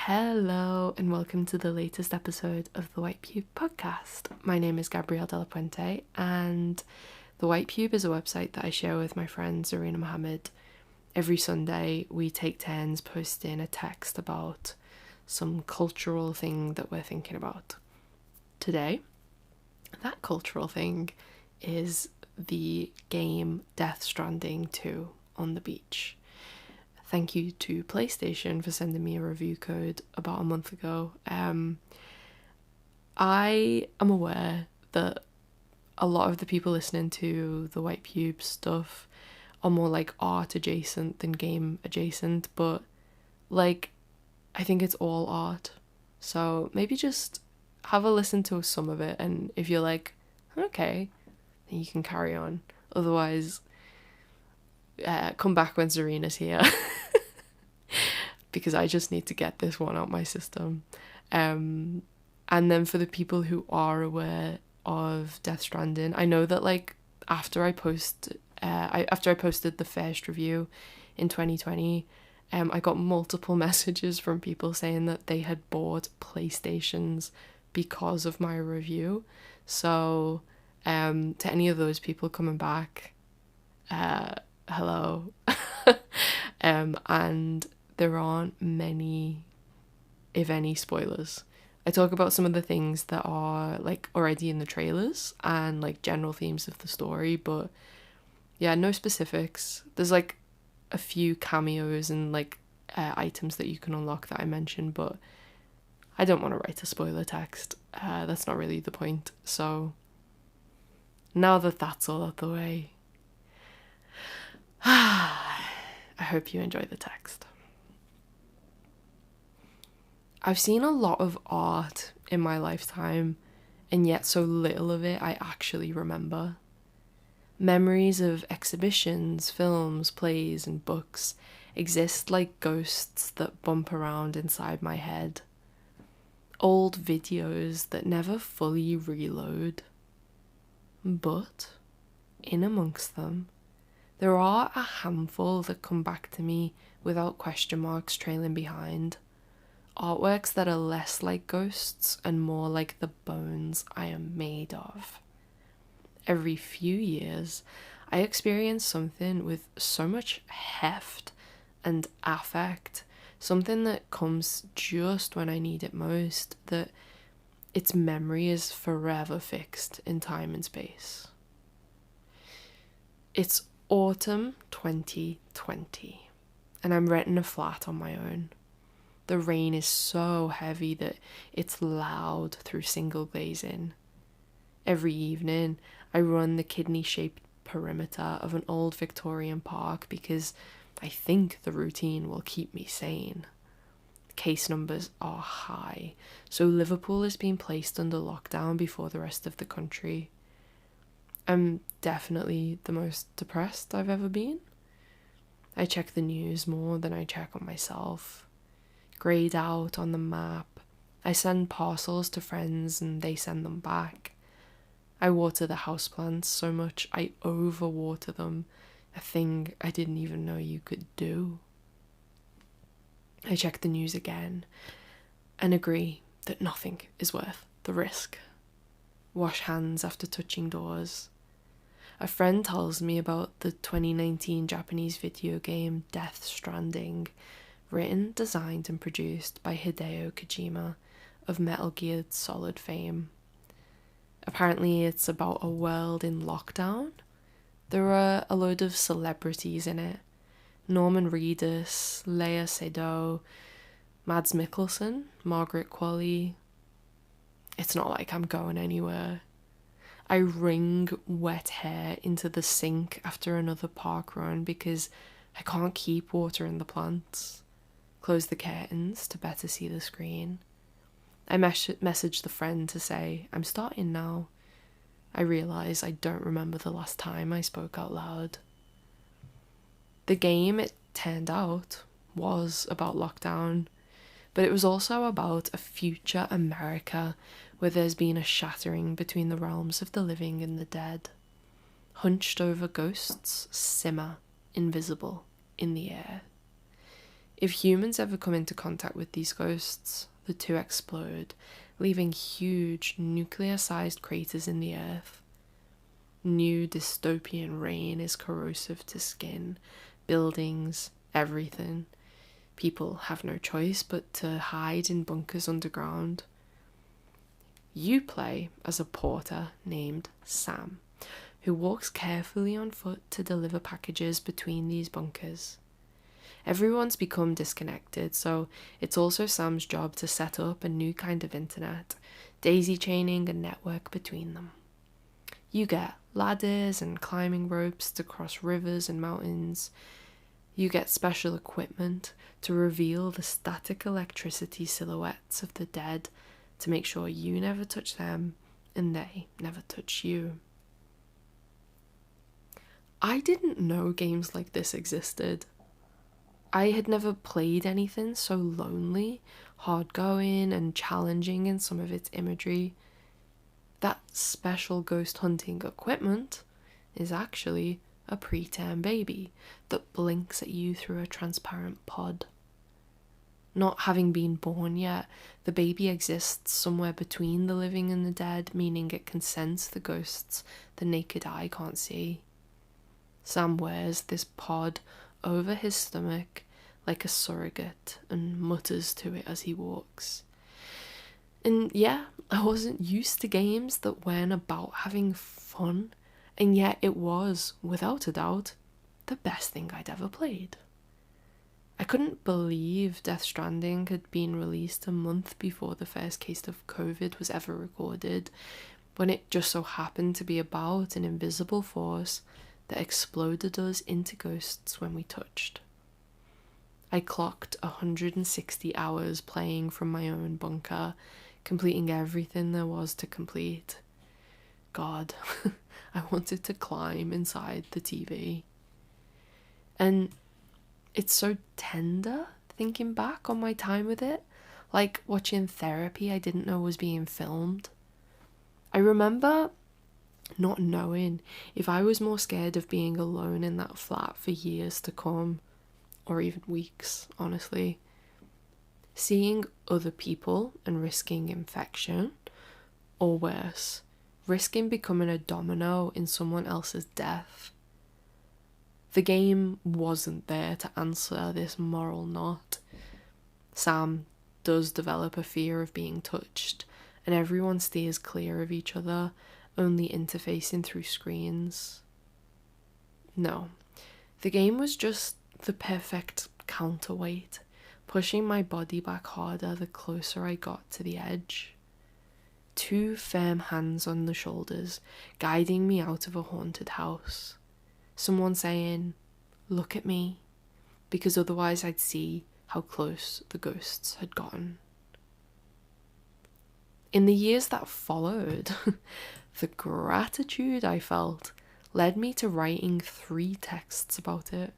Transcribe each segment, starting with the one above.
Hello and welcome to the latest episode of the White Pube podcast. My name is Gabrielle De La Puente and the White Pube is a website that I share with my friend Zarina Mohammed. Every Sunday we take turns posting a text about some cultural thing that we're thinking about. Today, that cultural thing is the game Death Stranding 2 on the beach. Thank you to PlayStation for sending me a review code about a month ago. I am aware that a lot of the people listening to the White Pube stuff are more like art adjacent than game adjacent, but like I think it's all art. So maybe just have a listen to some of it, and if you're like, okay, then you can carry on. Otherwise, come back when Zarina's here. Because I just need to get this one out my system. And then for the people who are aware of Death Stranding, I know that like after I posted the first review in 2020, I got multiple messages from people saying that they had bought PlayStations because of my review. So to any of those people coming back, hello. And there aren't many, if any, spoilers. I talk about some of the things that are like already in the trailers and like general themes of the story, but yeah, no specifics. There's like a few cameos and like items that you can unlock that I mentioned, but I don't want to write a spoiler text. That's not really the point. So now that that's all out the way, I hope you enjoy the text. I've seen a lot of art in my lifetime, and yet so little of it I actually remember. Memories of exhibitions, films, plays, and books exist like ghosts that bump around inside my head. Old videos that never fully reload. But, in amongst them, there are a handful that come back to me without question marks trailing behind. Artworks that are less like ghosts and more like the bones I am made of. Every few years, I experience something with so much heft and affect, something that comes just when I need it most, that its memory is forever fixed in time and space. It's autumn 2020, and I'm renting a flat on my own. The rain is so heavy that it's loud through single glazing. Every evening, I run the kidney-shaped perimeter of an old Victorian park because I think the routine will keep me sane. Case numbers are high, so Liverpool is being placed under lockdown before the rest of the country. I'm definitely the most depressed I've ever been. I check the news more than I check on myself. Grayed out on the map. I send parcels to friends and they send them back. I water the houseplants so much I overwater them, a thing I didn't even know you could do. I check the news again and agree that nothing is worth the risk. Wash hands after touching doors. A friend tells me about the 2019 Japanese video game Death Stranding, written, designed and produced by Hideo Kojima of Metal Gear Solid fame. Apparently it's about a world in lockdown. There are a load of celebrities in it. Norman Reedus, Lea Seydoux, Mads Mikkelsen, Margaret Qualley. It's not like I'm going anywhere. I wring wet hair into the sink after another park run because I can't keep watering the plants. Close the curtains to better see the screen. I message the friend to say, I'm starting now. I realise I don't remember the last time I spoke out loud. The game, it turned out, was about lockdown, but it was also about a future America where there's been a shattering between the realms of the living and the dead. Hunched over ghosts simmer, invisible, in the air. If humans ever come into contact with these ghosts, the two explode, leaving huge nuclear-sized craters in the earth. New dystopian rain is corrosive to skin, buildings, everything. People have no choice but to hide in bunkers underground. You play as a porter named Sam, who walks carefully on foot to deliver packages between these bunkers. Everyone's become disconnected, so it's also Sam's job to set up a new kind of internet, daisy chaining a network between them. You get ladders and climbing ropes to cross rivers and mountains. You get special equipment to reveal the static electricity silhouettes of the dead to make sure you never touch them and they never touch you. I didn't know games like this existed. I had never played anything so lonely, hard-going, and challenging in some of its imagery. That special ghost hunting equipment is actually a preterm baby that blinks at you through a transparent pod. Not having been born yet, the baby exists somewhere between the living and the dead, meaning it can sense the ghosts the naked eye can't see. Sam wears this pod over his stomach like a surrogate and mutters to it as he walks. And yeah, I wasn't used to games that weren't about having fun, and yet it was, without a doubt, the best thing I'd ever played. I couldn't believe Death Stranding had been released a month before the first case of COVID was ever recorded, when it just so happened to be about an invisible force that exploded us into ghosts when we touched. I clocked 160 hours playing from my own bunker, completing everything there was to complete. God, I wanted to climb inside the TV. And it's so tender thinking back on my time with it, like watching therapy I didn't know was being filmed. I remember not knowing if I was more scared of being alone in that flat for years to come, or even weeks, honestly. Seeing other people and risking infection, or worse, risking becoming a domino in someone else's death. The game wasn't there to answer this moral knot. Sam does develop a fear of being touched, and everyone steers clear of each other, only interfacing through screens. No, the game was just the perfect counterweight, pushing my body back harder the closer I got to the edge. Two firm hands on the shoulders, guiding me out of a haunted house. Someone saying, "Look at me," because otherwise I'd see how close the ghosts had gotten. In the years that followed, the gratitude I felt led me to writing 3 texts about it.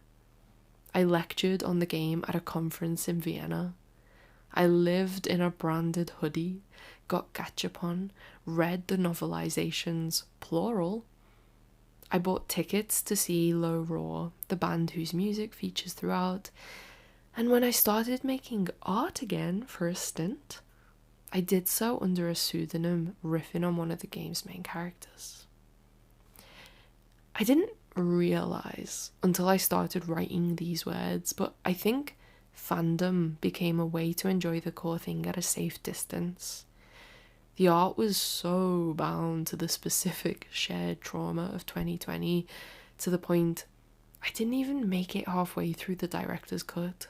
I lectured on the game at a conference in Vienna. I lived in a branded hoodie, got gachapon, read the novelizations, plural. I bought tickets to see Low Roar, the band whose music features throughout, and when I started making art again for a stint, I did so under a pseudonym riffing on one of the game's main characters. I didn't realize until I started writing these words, but I think fandom became a way to enjoy the core thing at a safe distance. The art was so bound to the specific shared trauma of 2020 to the point I didn't even make it halfway through the director's cut.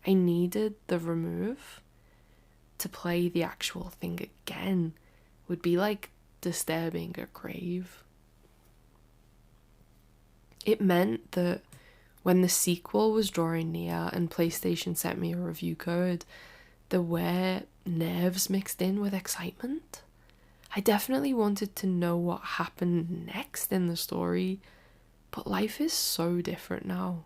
I needed the remove. To play the actual thing again would be like disturbing a grave. It meant that when the sequel was drawing near and PlayStation sent me a review code, there were nerves mixed in with excitement. I definitely wanted to know what happened next in the story, but life is so different now.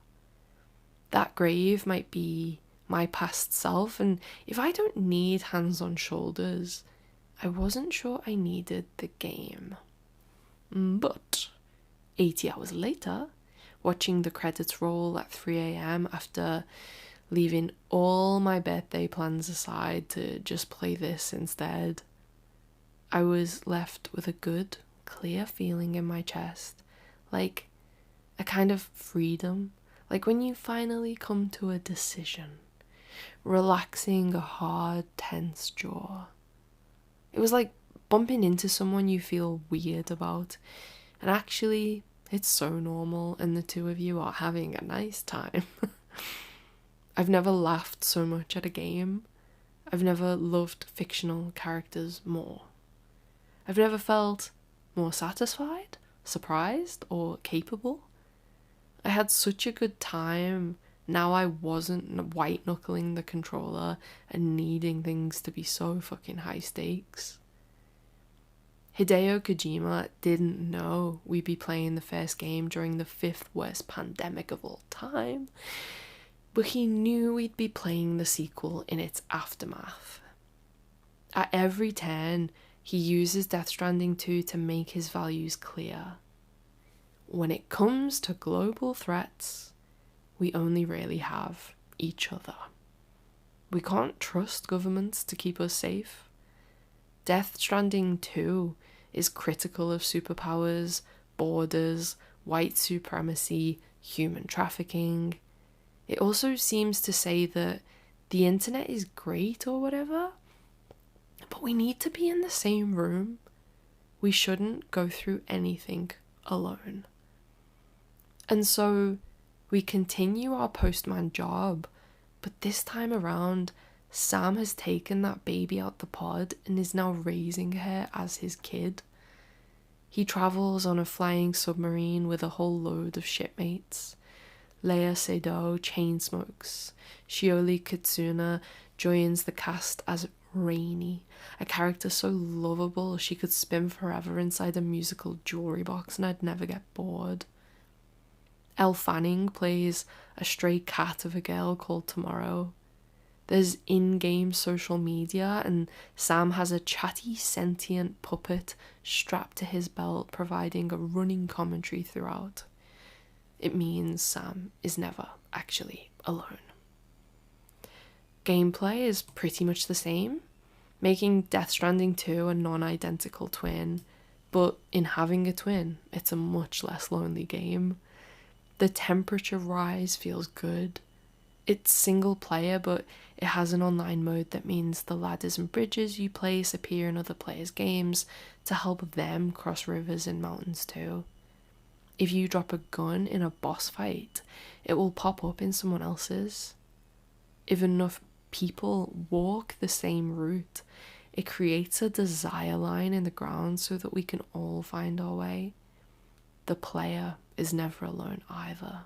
That grave might be my past self, and if I don't need hands on shoulders, I wasn't sure I needed the game. But 80 hours later, watching the credits roll at 3 a.m. after leaving all my birthday plans aside to just play this instead. I was left with a good, clear feeling in my chest, like a kind of freedom, like when you finally come to a decision, relaxing a hard, tense jaw. It was like bumping into someone you feel weird about, and actually, it's so normal, and the two of you are having a nice time. I've never laughed so much at a game. I've never loved fictional characters more. I've never felt more satisfied, surprised, or capable. I had such a good time. Now I wasn't white-knuckling the controller and needing things to be so fucking high stakes. Hideo Kojima didn't know we'd be playing the first game during the 5th worst pandemic of all time, but he knew we'd be playing the sequel in its aftermath. At every turn, he uses Death Stranding 2 to make his values clear. When it comes to global threats, we only really have each other. We can't trust governments to keep us safe. Death Stranding 2 is critical of superpowers, borders, white supremacy, human trafficking. It also seems to say that the internet is great or whatever, but we need to be in the same room. We shouldn't go through anything alone. And so we continue our postman job, but this time around, Sam has taken that baby out the pod and is now raising her as his kid. He travels on a flying submarine with a whole load of shipmates. Lea Seydoux chainsmokes. Shioli Kitsuna joins the cast as Rainy, a character so lovable she could spin forever inside a musical jewelry box and I'd never get bored. Elle Fanning plays a stray cat of a girl called Tomorrow. There's in-game social media, and Sam has a chatty, sentient puppet strapped to his belt, providing a running commentary throughout. It means Sam is never actually alone. Gameplay is pretty much the same, making Death Stranding 2 a non-identical twin, but in having a twin, it's a much less lonely game. The temperature rise feels good. It's single player, but it has an online mode that means the ladders and bridges you place appear in other players' games to help them cross rivers and mountains too. If you drop a gun in a boss fight, it will pop up in someone else's. If enough people walk the same route, it creates a desire line in the ground so that we can all find our way. The player is never alone either.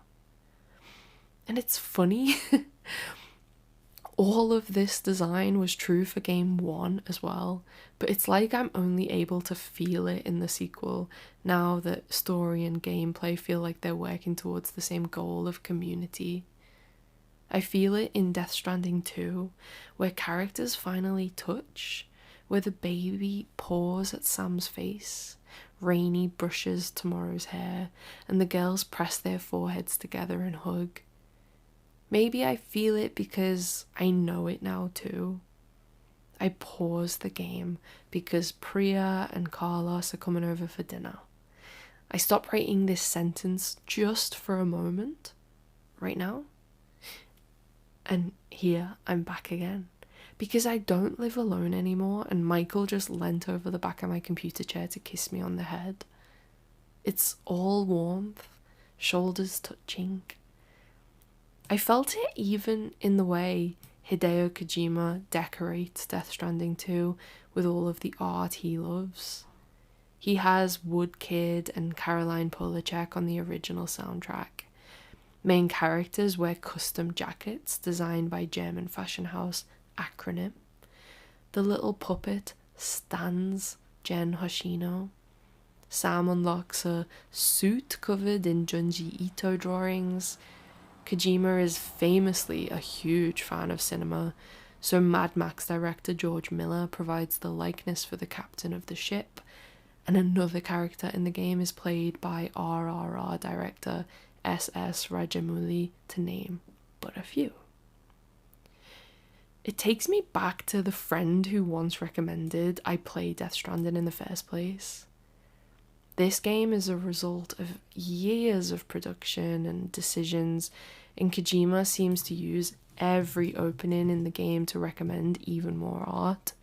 And it's funny, all of this design was true for game 1 as well, but it's like I'm only able to feel it in the sequel now that story and gameplay feel like they're working towards the same goal of community. I feel it in Death Stranding 2, where characters finally touch, where the baby paws at Sam's face, Rainy brushes Tomorrow's hair, and the girls press their foreheads together and hug. Maybe I feel it because I know it now too. I pause the game because Priya and Carlos are coming over for dinner. I stop writing this sentence just for a moment, right now. And here I'm back again. Because I don't live alone anymore and Michael just leant over the back of my computer chair to kiss me on the head. It's all warmth, shoulders touching. I felt it even in the way Hideo Kojima decorates Death Stranding 2 with all of the art he loves. He has Woodkid and Caroline Polachek on the original soundtrack. Main characters wear custom jackets designed by German fashion house Acronym. The little puppet stands Jen Hoshino. Sam unlocks a suit covered in Junji Ito drawings. Kojima is famously a huge fan of cinema, so Mad Max director George Miller provides the likeness for the captain of the ship, and another character in the game is played by RRR director S.S. Rajamouli, to name but a few. It takes me back to the friend who once recommended I play Death Stranding in the first place. This game is a result of years of production and decisions, and Kojima seems to use every opening in the game to recommend even more art.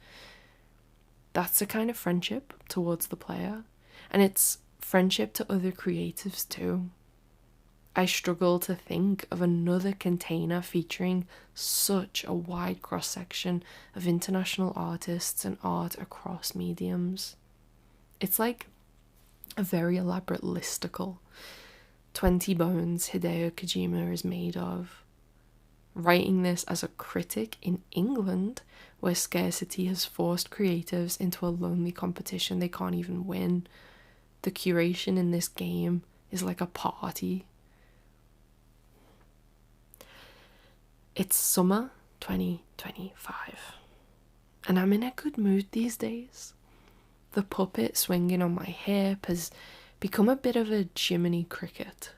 That's a kind of friendship towards the player, and it's friendship to other creatives too. I struggle to think of another container featuring such a wide cross-section of international artists and art across mediums. It's like a very elaborate listicle. 20 bones Hideo Kojima is made of. Writing this as a critic in England, where scarcity has forced creatives into a lonely competition they can't even win. The curation in this game is like a party. It's summer 2025, and I'm in a good mood these days. The puppet swinging on my hip has become a bit of a Jiminy Cricket.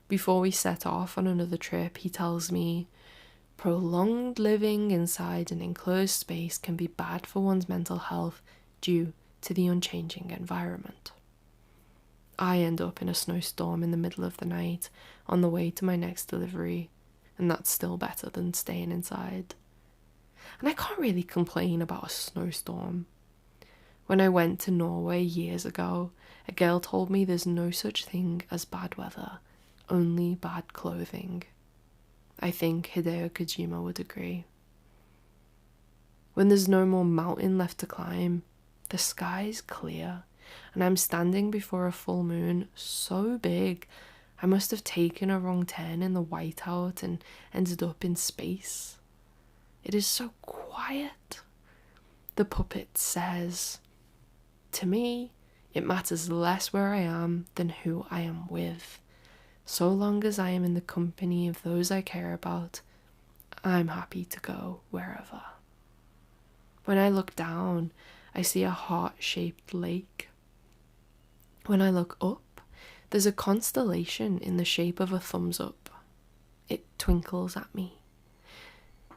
Before we set off on another trip, he tells me, prolonged living inside an enclosed space can be bad for one's mental health due to the unchanging environment. I end up in a snowstorm in the middle of the night on the way to my next delivery, and that's still better than staying inside. And I can't really complain about a snowstorm. When I went to Norway years ago, a girl told me there's no such thing as bad weather, only bad clothing. I think Hideo Kojima would agree. When there's no more mountain left to climb, the sky's clear, and I'm standing before a full moon so big I must have taken a wrong turn in the whiteout and ended up in space. It is so quiet. The puppet says, to me, it matters less where I am than who I am with. So long as I am in the company of those I care about, I'm happy to go wherever. When I look down, I see a heart-shaped lake. When I look up, there's a constellation in the shape of a thumbs up. It twinkles at me.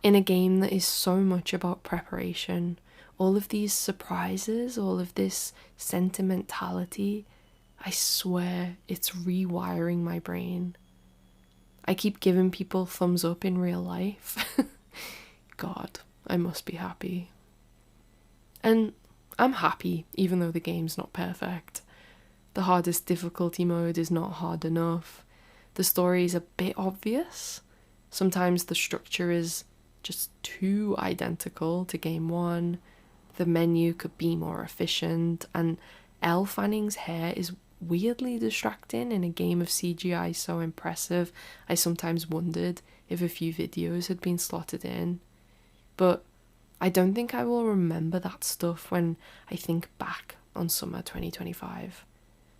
In a game that is so much about preparation, all of these surprises, all of this sentimentality, I swear it's rewiring my brain. I keep giving people thumbs up in real life. God, I must be happy. And I'm happy even though the game's not perfect. The hardest difficulty mode is not hard enough. The story is a bit obvious. Sometimes the structure is just too identical to game one. The menu could be more efficient, and Elle Fanning's hair is weirdly distracting in a game of CGI so impressive I sometimes wondered if a few videos had been slotted in. But I don't think I will remember that stuff when I think back on summer 2025.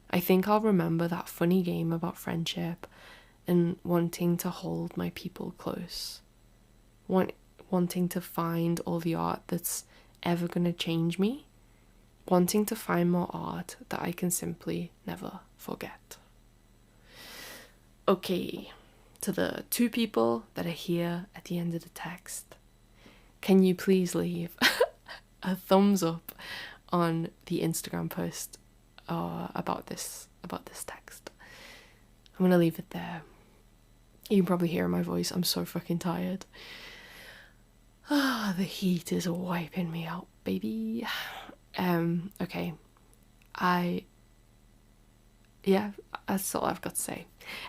I think I'll remember that funny game about friendship and wanting to hold my people close. Wanting to find all the art that's ever going to change me. Wanting to find more art that I can simply never forget. Okay, to the two people that are here at the end of the text, can you please leave a thumbs up on the Instagram post about this text? I'm gonna leave it there. You can probably hear my voice. I'm so fucking tired. The heat is wiping me out, baby. Okay. That's all I've got to say.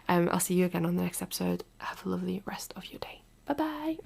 I'll see you again on the next episode. Have a lovely rest of your day. Bye bye.